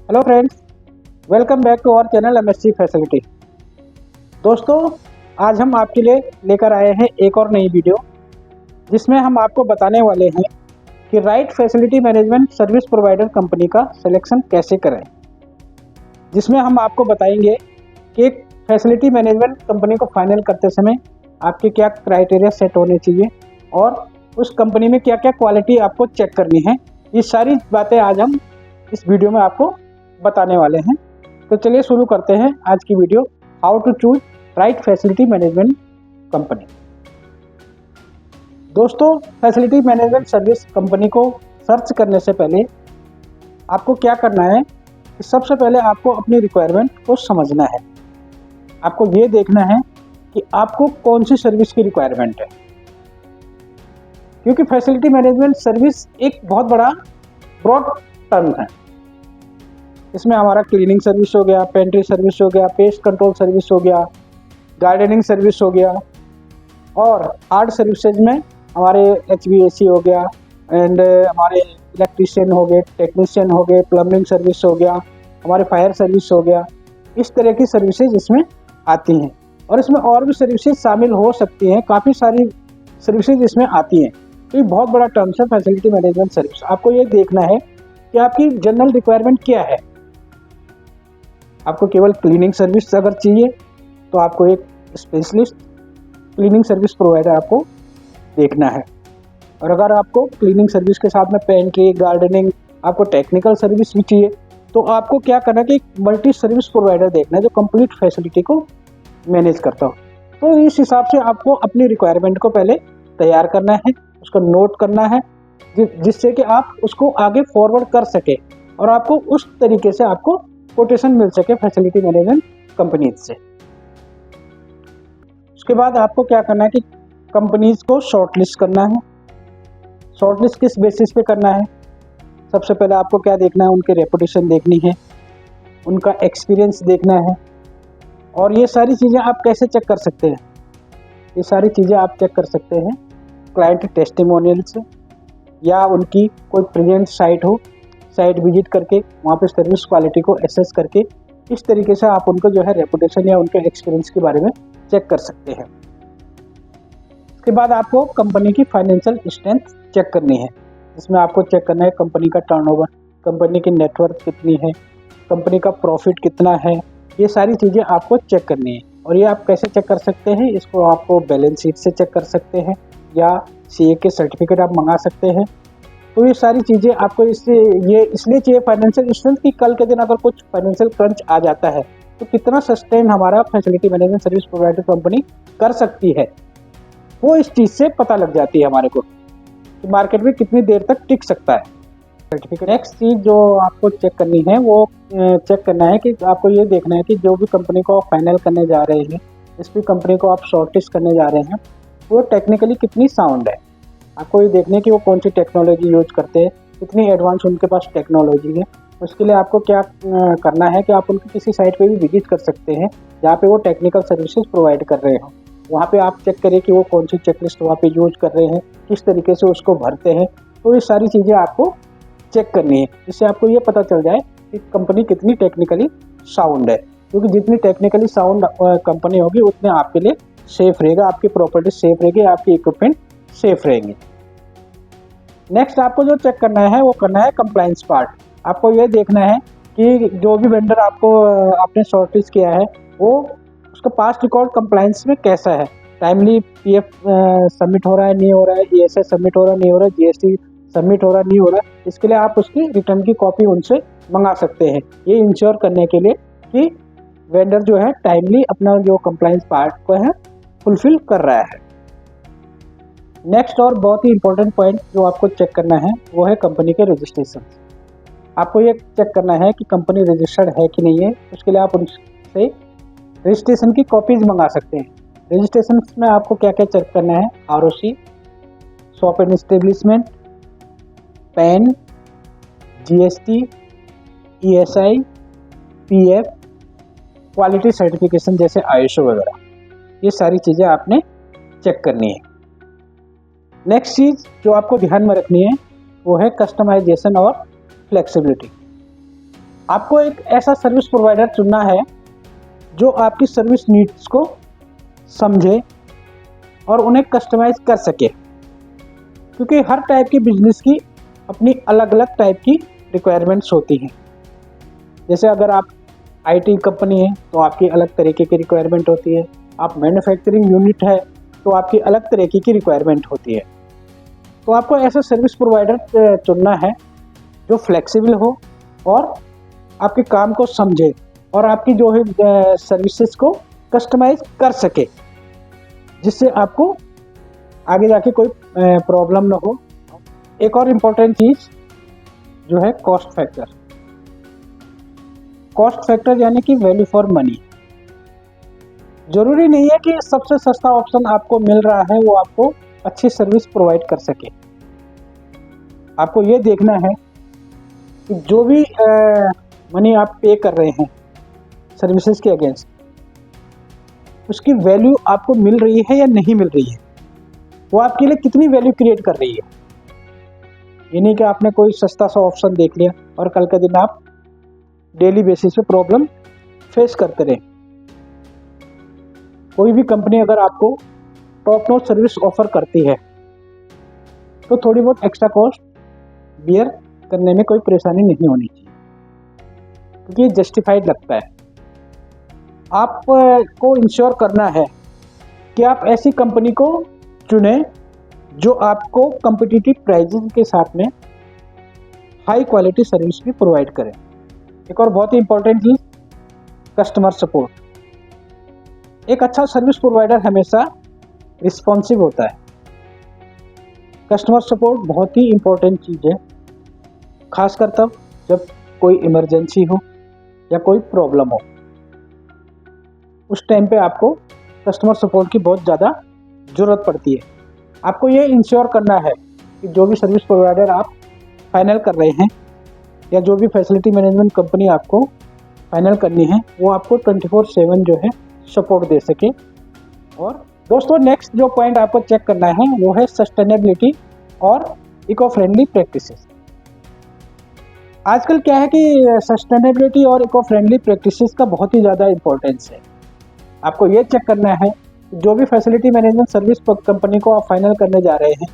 Hello friends, welcome back to our channel MSC facility. दोस्तों, आज हम आपके लिए लेकर आए हैं एक और नई वीडियो जिसमें हम आपको बताने वाले हैं कि right facility management service provider company का सिलेक्शन कैसे करें। जिसमें हम आपको बताएंगे कि एक फैसिलिटी मैनेजमेंट कंपनी को फाइनल करते समय आपके क्या क्राइटेरिया सेट होने चाहिए और उस कंपनी में क्या क्या क्वालिटी आपको चेक करनी है। ये सारी बातें आज हम इस वीडियो में आपको बताने वाले हैं। तो चलिए शुरू करते हैं आज की video, how to choose right facility management company. दोस्तों, फैसिलिटी मैनेजमेंट सर्विस कंपनी को सर्च करने से पहले आपको क्या करना है कि सबसे पहले आपको अपनी रिक्वायरमेंट को समझना है। आपको ये देखना है कि आपको कौन सी सर्विस की रिक्वायरमेंट है, क्योंकि फैसिलिटी मैनेजमेंट सर्विस एक बहुत बड़ा ब्रॉड टर्म है। इसमें हमारा क्लीनिंग सर्विस हो गया, पेंट्री सर्विस हो गया, पेस्ट कंट्रोल सर्विस हो गया, गार्डनिंग सर्विस हो गया, और हार्ड सर्विसेज में हमारे HVAC हो गया, एंड हमारे इलेक्ट्रीशियन हो गए, टेक्नीशियन हो गए, प्लम्बिंग सर्विस हो गया, हमारे फायर सर्विस हो गया। इस तरह की सर्विसेज इसमें आती हैं और इसमें और भी सर्विसेज शामिल हो सकती हैं। काफ़ी सारी सर्विसेज इसमें आती हैं। तो ये बहुत बड़ा टर्म्स है फैसिलिटी मैनेजमेंट सर्विस। आपको ये देखना है कि आपकी जनरल रिक्वायरमेंट क्या है। आपको केवल क्लीनिंग सर्विस अगर चाहिए तो आपको एक स्पेशलिस्ट क्लीनिंग सर्विस प्रोवाइडर आपको देखना है, और अगर आपको क्लीनिंग सर्विस के साथ में पेंट्री, गार्डनिंग, आपको टेक्निकल सर्विस भी चाहिए तो आपको क्या करना है कि एक मल्टी सर्विस प्रोवाइडर देखना है जो कंप्लीट फैसिलिटी को मैनेज करता हो। तो इस हिसाब से आपको अपनी रिक्वायरमेंट को पहले तैयार करना है, उसको नोट करना है, जिससे कि आप उसको आगे फॉरवर्ड कर सके और आपको उस तरीके से आपको कोटेशन मिल सके फैसिलिटी मैनेजमेंट कंपनीज से। उसके बाद आपको क्या करना है कि कंपनीज को शॉर्टलिस्ट करना है। शॉर्टलिस्ट किस बेसिस पे करना है? सबसे पहले आपको क्या देखना है, उनकी रेपुटेशन देखनी है, उनका एक्सपीरियंस देखना है। और ये सारी चीज़ें आप कैसे चेक कर सकते हैं? ये सारी चीज़ें आप चेक कर सकते हैं क्लाइंट टेस्टिमोनियल से, या उनकी कोई प्रेजेंट साइट हो, साइट विजिट करके वहाँ पे सर्विस क्वालिटी को एसेस करके इस तरीके से आप उनको जो है रेपुटेशन या उनके एक्सपीरियंस के बारे में चेक कर सकते हैं। इसके बाद आपको कंपनी की फाइनेंशियल स्ट्रेंथ चेक करनी है, जिसमें आपको चेक करना है कंपनी का टर्नओवर, कंपनी की नेटवर्थ कितनी है, कंपनी का प्रॉफिट कितना है। ये सारी चीज़ें आपको चेक करनी है। और ये आप कैसे चेक कर सकते हैं? इसको आपको बैलेंस शीट से चेक कर सकते हैं या CA के सर्टिफिकेट आप मंगा सकते हैं। तो ये सारी चीज़ें आपको इसलिए चाहिए फाइनेंशियल स्ट्रेंथ कि कल के दिन अगर कुछ फाइनेंशियल क्रंच आ जाता है तो कितना सस्टेन हमारा facility management service provider company कर सकती है, वो इस चीज़ से पता लग जाती है हमारे को कि मार्केट में कितनी देर तक टिक सकता है सर्टिफिकेट। नेक्स्ट चीज़ जो आपको चेक करनी है वो चेक करना है कि आपको ये देखना है कि जो भी कंपनी को आप फाइनल करने जा रहे हैं, जिस भी कंपनी को आप शॉर्टलिस्ट करने जा रहे हैं, वो टेक्निकली कितनी साउंड है। आपको ये देखना है कि वो कौन सी टेक्नोलॉजी यूज करते हैं, कितनी एडवांस उनके पास टेक्नोलॉजी है। उसके लिए आपको क्या करना है कि आप उनकी किसी साइट पे भी विजिट कर सकते हैं जहाँ पे वो टेक्निकल सर्विसेज प्रोवाइड कर रहे हो। वहाँ पे आप चेक करिए कि वो कौन सी चेकलिस्ट वहाँ पे यूज कर रहे हैं, किस तरीके से उसको भरते हैं। तो ये सारी चीज़ें आपको चेक करनी है, जिससे आपको ये पता चल जाए कि कंपनी कितनी टेक्निकली साउंड है। क्योंकि जितनी टेक्निकली साउंड कंपनी होगी उतने आपके लिए सेफ रहेगा, आपकी प्रॉपर्टी सेफ रहेगी, आपकी इक्विपमेंट सेफ रहेंगे। नेक्स्ट आपको जो चेक करना है वो करना है कंप्लायंस पार्ट। आपको ये देखना है कि जो भी वेंडर आपने शॉर्टलिस्ट किया है वो उसका पास्ट रिकॉर्ड कंप्लायंस में कैसा है। टाइमली PF सबमिट हो रहा है, नहीं हो रहा है, ESS सबमिट हो रहा है, नहीं हो रहा है, GST सबमिट हो रहा है, नहीं हो रहा है। इसके लिए आप उसकी रिटर्न की कॉपी उनसे मंगा सकते हैं, ये इंश्योर करने के लिए कि वेंडर जो है टाइमली अपना जो कंप्लायंस पार्ट को है फुलफिल कर रहा है। नेक्स्ट और बहुत ही इंपॉर्टेंट पॉइंट जो आपको चेक करना है वो है कंपनी के रजिस्ट्रेशन। आपको ये चेक करना है कि कंपनी रजिस्टर्ड है कि नहीं है। उसके लिए आप उनसे रजिस्ट्रेशन की कॉपीज मंगा सकते हैं। रजिस्ट्रेशन में आपको क्या क्या चेक करना है? ROC, shop and establishment, pan, GST, ESI, PF, quality certification जैसे ISO वगैरह, ये सारी चीज़ें आपने चेक करनी है। नेक्स्ट चीज़ जो आपको ध्यान में रखनी है वो है कस्टमाइजेशन और फ्लेक्सिबिलिटी। आपको एक ऐसा सर्विस प्रोवाइडर चुनना है जो आपकी सर्विस नीड्स को समझे और उन्हें कस्टमाइज कर सके, क्योंकि हर टाइप की बिजनेस की अपनी अलग अलग टाइप की रिक्वायरमेंट्स होती हैं। जैसे अगर आप आईटी कंपनी है तो आपकी अलग तरीके की रिक्वायरमेंट होती है, आप मैन्युफैक्चरिंग यूनिट है तो आपकी अलग तरीके की रिक्वायरमेंट होती है। तो आपको ऐसा सर्विस प्रोवाइडर चुनना है जो फ्लेक्सिबल हो और आपके काम को समझे और आपकी जो है सर्विसेज को कस्टमाइज कर सके, जिससे आपको आगे जाके कोई प्रॉब्लम ना हो। एक और इम्पोर्टेंट चीज़ जो है कॉस्ट फैक्टर। कॉस्ट फैक्टर यानी कि वैल्यू फॉर मनी। ज़रूरी नहीं है कि सबसे सस्ता ऑप्शन आपको मिल रहा है वो आपको अच्छी सर्विस प्रोवाइड कर सके। आपको ये देखना है कि जो भी मनी आप पे कर रहे हैं सर्विसेज के अगेंस्ट, उसकी वैल्यू आपको मिल रही है या नहीं मिल रही है, वो आपके लिए कितनी वैल्यू क्रिएट कर रही है। ये नहीं कि आपने कोई सस्ता सा ऑप्शन देख लिया और कल के दिन आप डेली बेसिस पे प्रॉब्लम फेस करते रहे। कोई भी कंपनी अगर आपको टॉप नॉच सर्विस ऑफर करती है तो थोड़ी बहुत एक्स्ट्रा कॉस्ट बियर करने में कोई परेशानी नहीं होनी चाहिए, क्योंकि ये जस्टिफाइड लगता है। आपको इंश्योर करना है कि आप ऐसी कंपनी को चुने जो आपको कम्पिटिटिव प्राइसिंग के साथ में हाई क्वालिटी सर्विस भी प्रोवाइड करे। एक और बहुत ही इंपॉर्टेंट चीज़, कस्टमर सपोर्ट। एक अच्छा सर्विस प्रोवाइडर हमेशा रिस्पॉन्सिव होता है। कस्टमर सपोर्ट बहुत ही इंपॉर्टेंट चीज़ है, खासकर तब जब कोई इमरजेंसी हो या कोई प्रॉब्लम हो। उस टाइम पे आपको कस्टमर सपोर्ट की बहुत ज़्यादा ज़रूरत पड़ती है। आपको ये इंश्योर करना है कि जो भी सर्विस प्रोवाइडर आप फाइनल कर रहे हैं या जो भी फैसिलिटी मैनेजमेंट कंपनी आपको फाइनल करनी है वो आपको 24/7 जो है सपोर्ट दे सके। और दोस्तों नेक्स्ट जो पॉइंट आपको चेक करना है वो है सस्टेनेबिलिटी और इको फ्रेंडली प्रैक्टिसेस। आजकल क्या है कि सस्टेनेबिलिटी और इको फ्रेंडली प्रैक्टिसेस का बहुत ही ज़्यादा इम्पोर्टेंस है। आपको ये चेक करना है जो भी फैसिलिटी मैनेजमेंट सर्विस कंपनी को आप फाइनल करने जा रहे हैं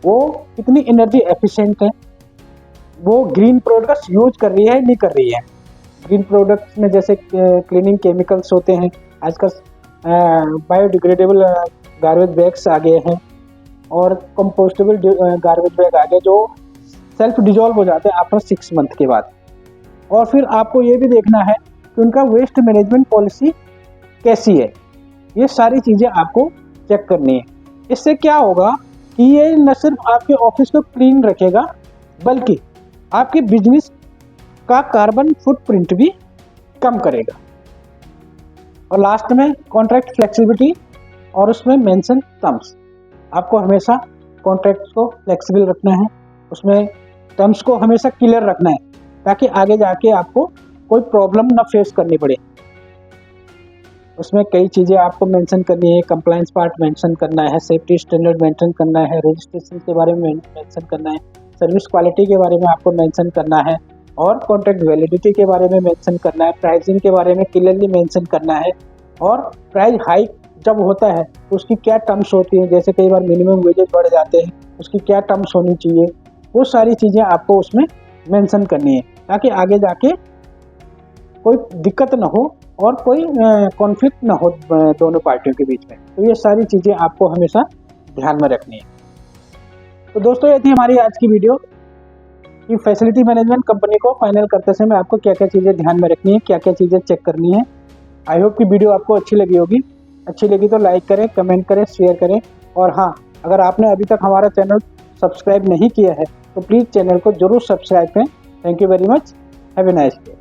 वो कितनी एनर्जी एफिशिएंट है, वो ग्रीन प्रोडक्ट्स यूज कर रही है नहीं कर रही है। ग्रीन प्रोडक्ट्स में जैसे क्लीनिंग केमिकल्स होते हैं, आजकल बायोडिग्रेडेबल गार्बेज बैग्स आ गए हैं और कंपोस्टेबल गार्बेज बैग आ गए जो सेल्फ डिजॉल्व हो जाते हैं आफ्टर 6 मंथ के बाद। और फिर आपको ये भी देखना है कि उनका वेस्ट मैनेजमेंट पॉलिसी कैसी है। ये सारी चीज़ें आपको चेक करनी है। इससे क्या होगा कि ये न सिर्फ आपके ऑफिस को क्लीन रखेगा बल्कि आपके बिजनेस का कार्बन फुटप्रिंट भी कम करेगा। और लास्ट में कॉन्ट्रैक्ट फ्लेक्सिबिलिटी और उसमें मेंशन टर्म्स। आपको हमेशा कॉन्ट्रैक्ट को फ्लेक्सिबल रखना है, उसमें टर्म्स को हमेशा क्लियर रखना है ताकि आगे जाके आपको कोई प्रॉब्लम ना फेस करनी पड़े। उसमें कई चीज़ें आपको मेंशन करनी है, कंप्लायंस पार्ट मेंशन करना है, सेफ्टी स्टैंडर्ड मेंशन करना है, रजिस्ट्रेशन के बारे में मेंशन करना है, सर्विस क्वालिटी के बारे में आपको मेंशन करना है और कॉन्ट्रैक्ट वैलिडिटी के बारे में मेंशन करना है, प्राइसिंग के बारे में क्लियरली मेंशन करना है और प्राइस हाइक जब होता है तो उसकी क्या टर्म्स होती हैं। जैसे कई बार मिनिमम वेजेस बढ़ जाते हैं, उसकी क्या टर्म्स होनी चाहिए, वो सारी चीज़ें आपको उसमें मेंशन करनी है ताकि आगे जाके कोई दिक्कत ना हो और कोई कॉन्फ्लिक्ट ना हो दोनों पार्टियों के बीच में। तो ये सारी चीज़ें आपको हमेशा ध्यान में रखनी है। तो दोस्तों ये थी हमारी आज की वीडियो कि फैसिलिटी मैनेजमेंट कंपनी को फाइनल करते समय आपको क्या क्या चीज़ें ध्यान में रखनी है, क्या क्या चीज़ें चेक करनी है। आई होप कि वीडियो आपको अच्छी लगी होगी। अच्छी लगी तो लाइक करें, कमेंट करें, शेयर करें और हाँ, अगर आपने अभी तक हमारा चैनल सब्सक्राइब नहीं किया है तो प्लीज़ चैनल को जरूर सब्सक्राइब करें। Thank you very much. Have a nice day.